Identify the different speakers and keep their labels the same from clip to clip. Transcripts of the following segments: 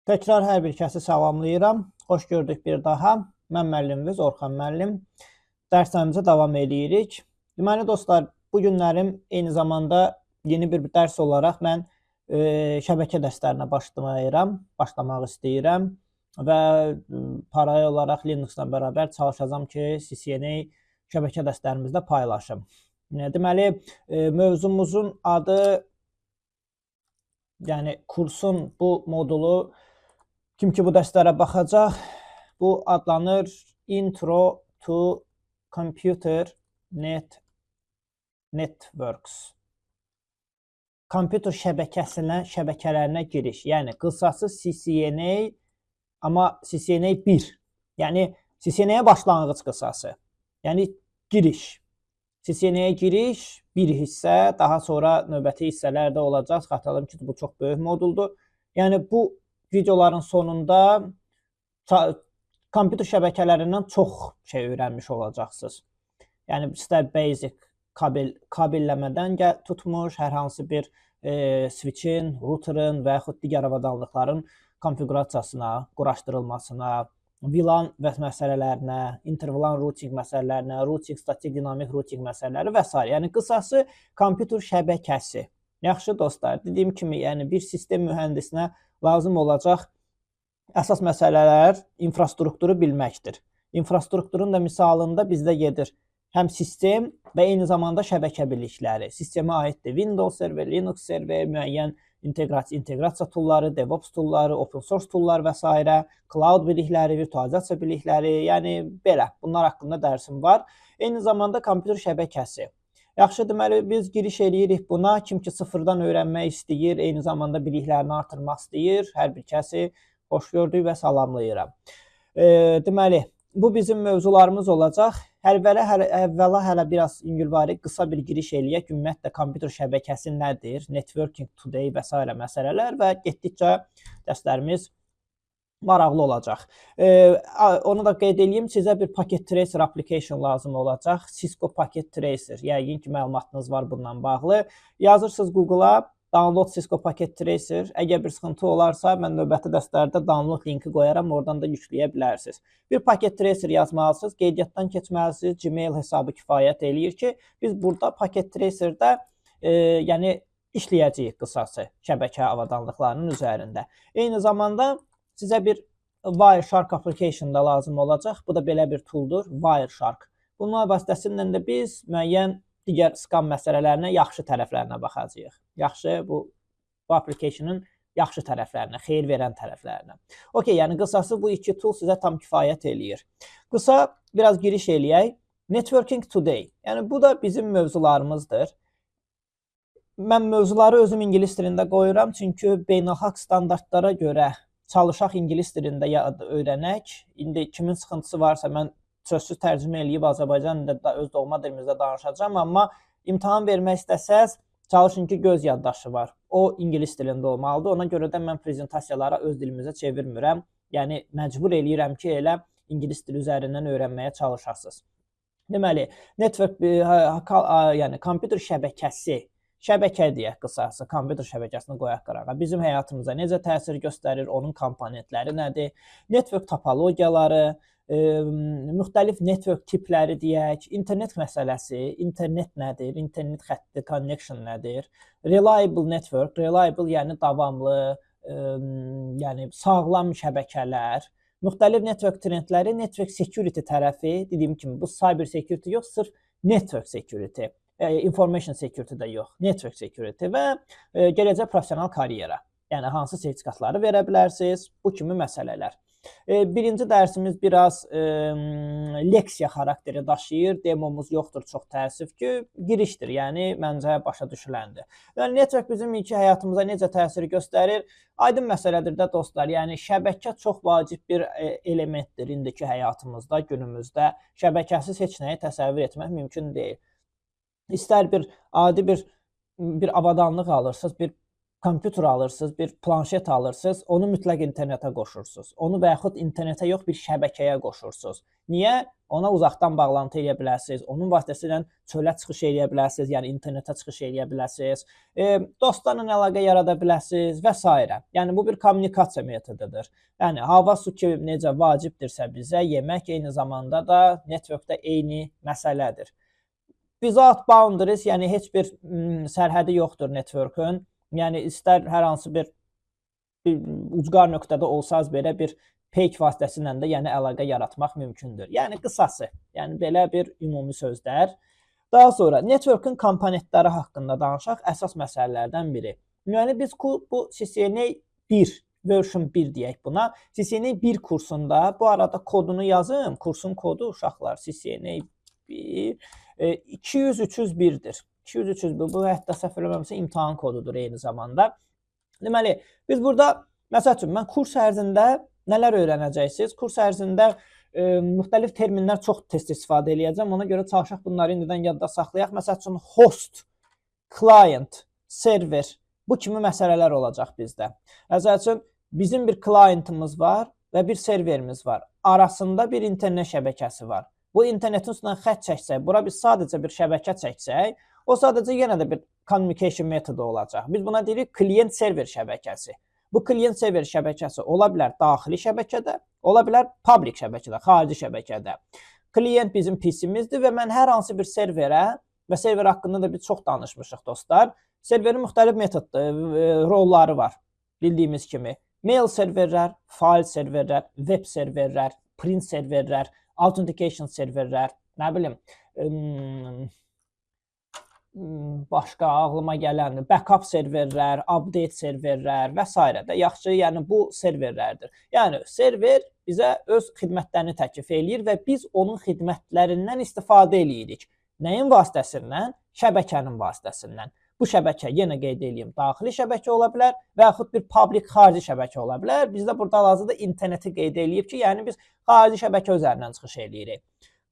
Speaker 1: Təkrar hər bir kəsi salamlayıram. Xoş gördük bir daha. Mən müəlliminiz Orxan müəllim. Dərslərimizə davam edirik. Deməli dostlar, bu günlərim eyni zamanda yeni bir dərs olaraq mən şəbəkə dərslərinə başlamaq istəyirəm və paralel olaraq Linux-la bərabər çalışacağam ki, CCNA şəbəkə dərslərimizdə paylaşım. Deməli, mövzumuzun adı, yəni kursun bu modulu kim ki bu dərslərə baxacaq, bu adlanır Intro to Computer Networks. Kompüter şəbəkələrinə giriş. Yəni qısası CCNA, amma CCNA 1. Yəni CCNA başlanğıc qısası. Yəni giriş. CCNA giriş bir hissə, daha sonra növbəti hissələr də olacaq. Xatırladım ki, bu çox böyük moduldur. Yəni bu videoların sonunda kompüter şəbəkələrindən çox şey öyrənmiş olacaqsınız. Yəni istər basic kabelləmədən tutmuş, hər hansı bir switchin, routerin və yaxud digər avadanlıqların konfigurasiyasına, quraşdırılmasına, VLAN məsələlərinə, interVLAN routing məsələlərinə, routing, statik, dinamik routing məsələləri və s. Yəni qısası kompüter şəbəkəsi. Yaxşı dostlar, dediyim kimi, yəni bir sistem mühəndisinə lazım olacaq əsas məsələlər infrastrukturu bilməkdir. İnfrastrukturun da misalında bizdə gedir həm sistem və eyni zamanda şəbəkə bilikləri. Sistemə aiddir Windows server, Linux server, müəyyən inteqrasiya toolları, DevOps toolları, open source toollar və s. Cloud bilikləri, virtualizasiya bilikləri, yəni belə. Bunlar haqqında dərsim var. Eyni zamanda kompüter şəbəkəsi. Yaxşı, deməli, biz giriş edirik buna. Kim ki sıfırdan öyrənmək istəyir, eyni zamanda biliklərini artırmaq istəyir, hər bir kəsi xoş gördük və salamlayıram. Deməli, bu bizim mövzularımız olacaq. Əvvəla hələ biraz yüngülvari qısa bir giriş eləyək. Ümumiyyətlə, kompüter şəbəkəsi nədir, networking today və s. məsələlər və getdikcə dərslərimiz maraqlı olacaq. Onu da qeyd edeyim, sizə bir Packet Tracer application lazım olacaq. Cisco Packet Tracer. Yəqin ki, məlumatınız var bundan bağlı. Yazırsınız Google-a, download Cisco Packet Tracer. Əgər bir sıxıntı olarsa, mən növbəti dərslərdə download linki qoyaram, oradan da yükləyə bilərsiniz. Bir Packet Tracer yazmalısınız, qeydiyyatdan keçməlisiniz, Gmail hesabı kifayət eləyir ki, biz burada Packet Tracer-də yəni işləyəcəyik qısası şəbəkə avadanlıqlarının üzərində. Eyni zamanda sizə bir Wireshark application da lazım olacaq. Bu da belə bir tooldur, Wireshark. Bunun vasitəsilə də biz müəyyən digər scam məsələlərinə, yaxşı tərəflərinə baxacağıq. Yaxşı, bu application'ın yaxşı tərəflərinə, xeyir verən tərəflərinə. Okay, yəni qısası bu iki tool sizə tam kifayət eləyir. Qısa biraz giriş eləyək. Networking today. Yəni bu da bizim mövzularımızdır. Mən mövzuları özüm ingilis dilində qoyuram, çünki beynəlxalq standartlara görə çalışaq ingilis dilində öyrənək. İndi kimin sıxıntısı varsa mən sözsüz tərcümə eləyib Azərbaycan dilində öz doğma dilimizdə danışacağam, amma imtahan vermək istəsəz çalışın ki, göz yaddaşı var. O ingilis dilində olmalıdır. Ona görə də mən prezentasiyalara öz dilimizə çevirmirəm. Yəni məcbur eləyirəm ki, elə ingilis dili üzərindən öyrənməyə çalışasınız. Deməli, network, yəni kompüter şəbəkəsi. Şəbəkə deyək qısası, kompüter şəbəkəsini qoyaq qırağa. Bizim həyatımıza necə təsir göstərir, onun komponentləri nədir, network topologiyaları, müxtəlif network tipləri deyək, internet məsələsi, internet nədir, internet xətti, connection nədir, reliable network, reliable yəni davamlı, yəni sağlam şəbəkələr, müxtəlif network trendləri, network security tərəfi, dediyim kimi bu cyber security yox, sırf network security. Information security də yox, network security və gələcək professional karyera. Yəni hansı sertifikatları verə bilərsiniz, bu kimi məsələlər. Birinci dərsimiz biraz leksiya xarakteri daşıyır, demomuz yoxdur, çox təəssüf ki, girişdir, yəni məncə başa düşüləndir. Yəni network bizim ilk həyatımıza necə təsir göstərir? Aydın məsələdir də dostlar, yəni şəbəkə çox vacib bir elementdir indiki həyatımızda, günümüzdə. Şəbəkəsiz heç nəyi təsəvvür etmək mümkün deyil. İstər bir adi bir avadanlıq alırsınız, bir kompüter alırsınız, bir planşet alırsınız, onu mütləq internetə qoşursunuz. Onu və yaxud internetə yox, bir şəbəkəyə qoşursunuz. Niyə? Ona uzaqdan bağlantı edə bilərsiniz. Onun vasitəsilə çölə çıxış edə bilərsiniz, yəni internetə çıxış edə bilərsiniz. Dostlarla əlaqə yarada bilərsiniz və s. Yəni bu bir kommunikasiya metodudur. Yəni hava, su ki necə vacibdirsə bizə, yemək eyni zamanda da networkdə eyni məsələdir. Without boundaries, yəni heç bir sərhədi yoxdur networkün. Yəni istər hər hansı bir ucqar nöqtədə olsanız belə bir peyk vasitəsilə də yəni əlaqə yaratmaq mümkündür. Yəni qısası, yəni belə bir ümumi sözlər. Daha sonra networkün komponentləri haqqında danışaq, əsas məsələlərdən biri. Yəni biz bu CCNA 1 version 1 deyək buna. CCNA 1 kursunda bu arada kodunu yazım. Kursun kodu uşaqlar CCNA 1 200-301-dir. 200-301 bu hətta səhv eləmirəmsə imtahan kodudur eyni zamanda. Deməli, biz burada məsəl üçün mən kurs ərzində nələr öyrənəcəksiniz? Kurs ərzində müxtəlif terminlər çox tez istifadə edəcəm. Ona görə çalışaq bunları indidən yadda saxlayaq. Məsəl üçün host, client, server bu kimi məsələlər olacaq bizdə. Məsəl üçün bizim bir clientımız var və bir serverimiz var. Arasında bir internet şəbəkəsi var. Bu internetin üstündən xətt çəksək, bura biz sadəcə bir şəbəkə çəksək, o sadəcə yenə də bir communication metodu olacaq. Biz buna deyirik klient-server şəbəkəsi. Bu klient-server şəbəkəsi ola bilər daxili şəbəkədə, ola bilər public şəbəkədə, xarici şəbəkədə. Klient bizim PC-imizdir və mən hər hansı bir serverə və server haqqında da biz çox danışmışıq dostlar. Serverin müxtəlif rolları var, bildiyimiz kimi. Mail serverlər, file serverlər, web serverlər, print serverlər, authentication serverlər, nə bilim, başqa ağlıma gələn backup serverlər, update serverlər və s. də yaxşı, yəni bu serverlərdir. Yəni server bizə öz xidmətlərini təklif eləyir və biz onun xidmətlərindən istifadə eləyirik. Nəyin vasitəsindən? Şəbəkənin vasitəsindən. Bu şəbəkə yenə qeyd edeyim, daxili şəbəkə ola bilər və yaxud bir public xarici şəbəkə ola bilər. Bizdə burada hazırda interneti qeyd edib ki, yəni biz xarici şəbəkə üzərindən çıxış eləyirik.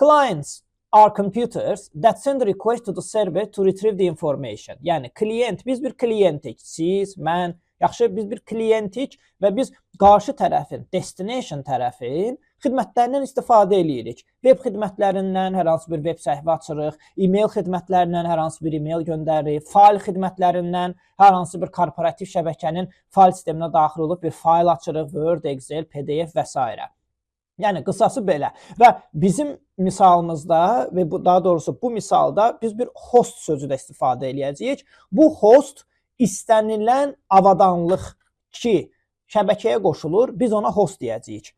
Speaker 1: Clients are computers that send request to the server to retrieve the information. Yəni klient, biz bir klientik, siz, mən, yaxşı biz bir klientik və biz qarşı tərəfin, destination tərəfin xidmətlərindən istifadə eləyirik. Web xidmətlərindən hər hansı bir web səhifə açırıq, e-mail xidmətlərindən hər hansı bir e-mail göndəririk, fail xidmətlərindən hər hansı bir korporativ şəbəkənin fail sisteminə daxil olub bir fail açırıq, Word, Excel, PDF və s. Yəni qısası belə. Və bizim misalımızda və daha doğrusu bu misalda biz bir host sözü də istifadə eləyəcəyik. Bu host istənilən avadanlıq ki, şəbəkəyə qoşulur, biz ona host deyəcəyik.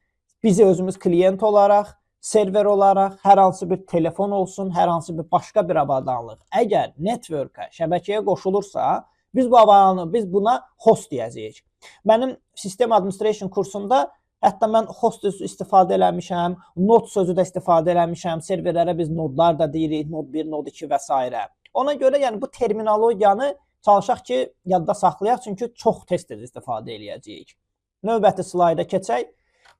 Speaker 1: Bizi özümüz klient olaraq, server olaraq, hər hansı bir telefon olsun, hər hansı bir başqa bir avadanlıq. Əgər networkə, şəbəkəyə qoşulursa, biz buna host deyəcəyik. Mənim System Administration kursunda hətta mən host sözü istifadə eləmişəm, node sözü də istifadə eləmişəm, serverlərə biz nodlar da deyirik, node 1, node 2 və s. Ona görə yəni bu terminologiyanı çalışaq ki, yadda saxlayaq, çünki çox tez-tez istifadə eləyəcəyik. Növbəti slayda keçək.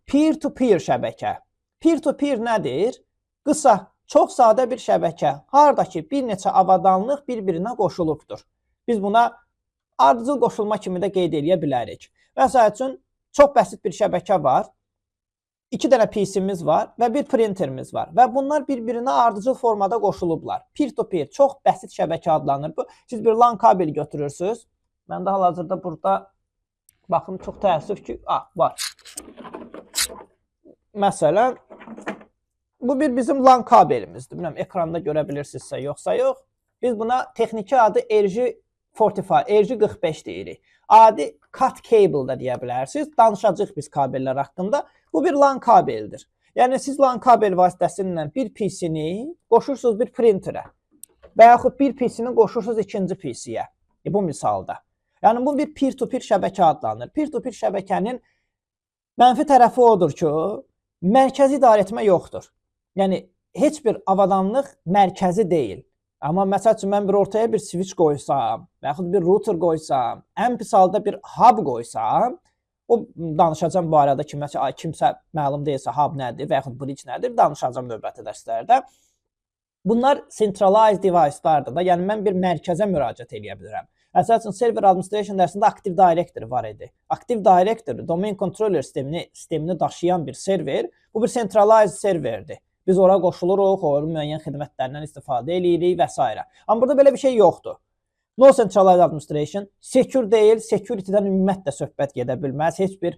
Speaker 1: Peer-to-peer şəbəkə. Peer-to-peer nədir? Qısa, çox sadə bir şəbəkə. Hardakı bir neçə avadanlıq bir-birinə qoşulubdur. Biz buna ardıcıl qoşulma kimi də qeyd edə bilərik. Məsəl üçün, çox bəsit bir şəbəkə var. 2 dənə PC-miz var və bir printerimiz var. Və bunlar bir-birinə ardıcıl formada qoşulublar. Peer-to-peer çox bəsit şəbəkə adlanır. Siz bir LAN kabel götürürsünüz. Mən də hal-hazırda burada baxın, çox təəssüf ki, var. Məsələn, bu bizim LAN kabelimizdir. Bilməm, ekranda görə bilirsinizsə, yoxsa yox. Biz buna texniki adı RJ45 deyirik. Adi cut cable da deyə bilərsiniz. Danışacaq biz kabellər haqqında. Bu bir LAN kabeldir. Yəni, siz LAN kabel vasitəsindən bir PC-ni qoşursunuz bir printerə və yaxud bir PC-ni qoşursunuz ikinci PC-yə. Bu misalda. Yəni, bu bir peer-to-peer şəbəkə adlanır. Peer-to-peer şəbəkənin mənfi tərəfi odur ki, mərkəzi idarəetmə yoxdur. Yəni, heç bir avadanlıq mərkəzi deyil. Amma məsəl üçün mən bir ortaya bir switch qoysam, və yaxud bir router qoysam, ən pis halda bir hub qoysam, o danışacağım bu arada kimsə məlum deyilsə hub nədir və yaxud bridge nədir, danışacağım növbəti dərslərdə. Bunlar centralized device-lardır da, yəni mən bir mərkəzə müraciət edə bilirəm. Məsəl üçün server administration dərsində Active Directory var idi. Active Directory domain controller sistemini daşıyan bir server, bu bir centralized serverdir. Biz ora qoşuluruq, onun müəyyən xidmətlərindən istifadə edirik və s. Amma burada belə bir şey yoxdur. No centralized administration secure deyil, security-dən ümumiyyətlə söhbət gedə bilməz. Heç bir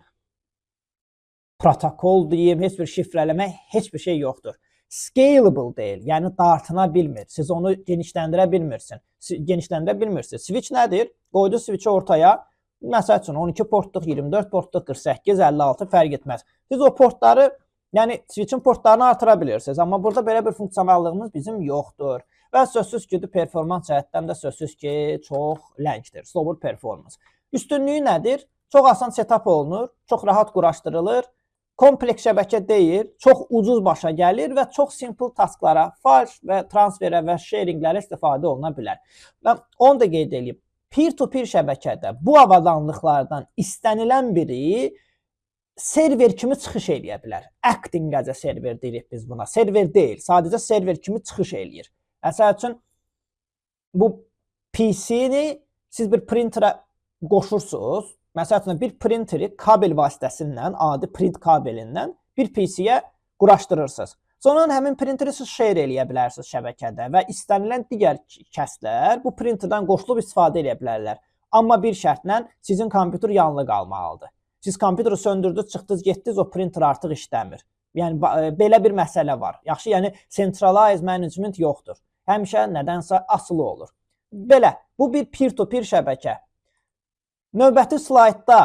Speaker 1: protokol deyim, heç bir şifrələmə, heç bir şey yoxdur. Scalable deyil, yəni dartına bilmir. Siz onu genişləndirə bilmirsiniz. Switch nədir? Qoydu switchi ortaya. Məsəl üçün 12 portluq, 24 portluq, 48, 56 fərq etməz. Siz o portları, yəni switchin portlarını artıra bilirsiniz. Amma burada belə bir funksionallığımız bizim yoxdur. Və sözsüz ki, performans cəhətdən də sözsüz ki, çox ləngdir. Slower performance. Üstünlüyü nədir? Çox asan setup olunur, çox rahat quraşdırılır. Kompleks şəbəkə deyil, çox ucuz başa gəlir və çox simple tasklara, fayl və transferə və sharinglərə istifadə oluna bilər. Və onu da qeyd edeyim. Peer-to-peer şəbəkədə bu avadanlıqlardan istənilən biri server kimi çıxış eləyə bilər. Acting as a server deyirik biz buna. Server deyil, sadəcə server kimi çıxış eləyir. Məsəl üçün, bu PC-ni siz bir printerə qoşursunuz. Məsəl üçün, bir printeri kabel vasitəsindən, adi print kabelindən bir PC-yə quraşdırırsınız. Sonra həmin printeri siz share eləyə bilərsiniz şəbəkədə və istənilən digər kəslər bu printerdən qoşulub istifadə eləyə bilərlər. Amma bir şərtlə sizin kompüter yanılı qalmalıdır. Siz kompüteri söndürdünüz, çıxdınız, getdiniz, o printer artıq işləmir. Yəni, belə bir məsələ var. Yaxşı, yəni centralized management yoxdur. Həmişə nədənsə asılı olur. Belə, bu bir peer-to-peer şəbəkə. Növbəti slaydda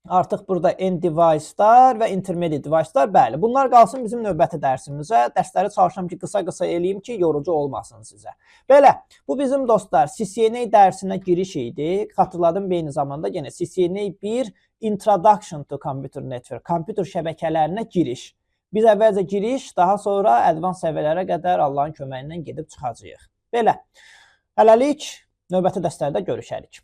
Speaker 1: artıq burada end device-lar və intermediate device-lar, bəli, bunlar qalsın bizim növbəti dərsimizə. Dərsləri çalışıram ki, qısa-qısa eləyim ki, yorucu olmasın sizə. Belə, bu bizim dostlar CCNA dərsinə giriş idi. Xatırladım eyni zamanda yenə CCNA 1 Introduction to Computer Network, kompüter şəbəkələrinə giriş. Biz əvvəlcə giriş, daha sonra advanced səviyyələrə qədər Allahın köməyi ilə gedib çıxacağıq. Belə, hələlik növbəti dərslərdə görüşərik.